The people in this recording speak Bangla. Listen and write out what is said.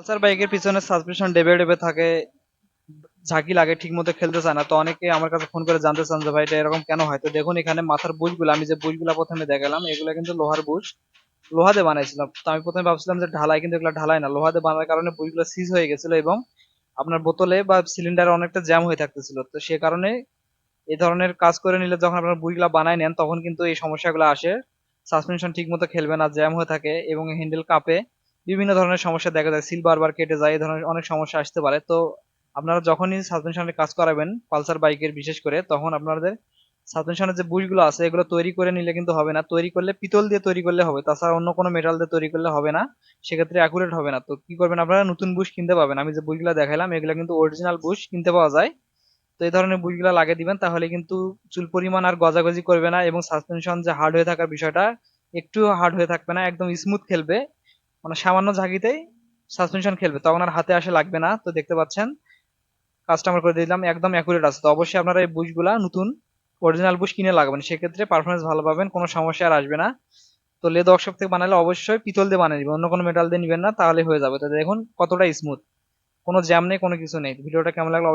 পালসার বাইকের পিছনে সাসপেনশন ডেবে ডেবে থাকে, ঝাঁকি লাগে, ঠিক মতো খেলতে চায় না। তো অনেকে আমার কাছে ফোন করে জানতে চান যে ভাই এটা এরকম কেন হয়। তো দেখুন এখানে মাথার বুশগুলো, আমি যে বুশগুলো প্রথমে দেখালাম এগুলো কিন্তু লোহার বুশ, লোহা দিয়ে বানাইছিলাম। তো আমি প্রথমে ভাবছিলাম যে ঢালাই, কিন্তু এগুলো ঢালাই না, লোহা দিয়ে বানার কারণে বুশগুলো সিজ হয়ে গেছিল এবং আপনার বোতলে বা সিলিন্ডারে অনেকটা জ্যাম হয়ে থাকতেছিল। তো সে কারণে এই ধরনের কাজ করে নিলে যখন আপনার বুশগুলা বানায় নেন তখন কিন্তু এই সমস্যাগুলো আসে। সাসপেনশন ঠিক মতো খেলবে না, জ্যাম হয়ে থাকে এবং হ্যান্ডেল কাঁপে, বিভিন্ন ধরনের সমস্যা দেখা যায়, সিল বারবার কেটে যায়, এই ধরনের অনেক সমস্যা আসতে পারে। তো আপনারা যখনই সাসপেনশনের কাজ করাবেন পালসার বাইকের বিশেষ করে, তখন আপনাদের সাসপেনশনের যে বুশগুলো আছে এগুলো তৈরি করে নিলে কিন্তু হবে না। তৈরি করলে পিতল দিয়ে তৈরি করলে হবে, তাছাড়া অন্য কোনো মেটাল দিয়ে তৈরি করলে হবে না, সেক্ষেত্রে অ্যাকুরেট হবে না। তো কি করবেন, আপনারা নতুন বুশ কিনতে পাবেন। আমি যে বুশগুলো দেখালাম এগুলো কিন্তু অরিজিনাল বুশ কিনতে পাওয়া যায়। তো এই ধরনের বুশগুলা লাগিয়ে দিবেন, তাহলে কিন্তু চুল পরিমাণ আর গজাগজি করবে না এবং সাসপেনশন যে হার্ড হয়ে থাকার বিষয়টা একটু হার্ড হয়ে থাকবে না, একদম স্মুথ খেলবে। মানে সামান্য ঝাঁকিতেই সাসপেনশন খেলবে, তখন আর হাতে আসে লাগবে না। তো দেখতে পাচ্ছেন কাস্টমার করে দিলাম, একদম অ্যাকুরেট আছে। তো অবশ্যই আপনারা এই বুশগুলা নতুন অরিজিনাল বুশ কিনে লাগাবেন, সেক্ষেত্রে পারফরমেন্স ভালো পাবেন, কোনো সমস্যা আর আসবে না। তো লেদ ওয়ার্কশপ থেকে বানালে অবশ্যই পিতল দিয়ে বানিয়ে দিবেন, অন্য কোনো মেটাল দিয়ে নিবেন না, তাহলে হয়ে যাবে। তো দেখুন কতটা স্মুথ, কোনো জ্যাম নেই, কোনো কিছু নেই। ভিডিওটা কেমন লাগলো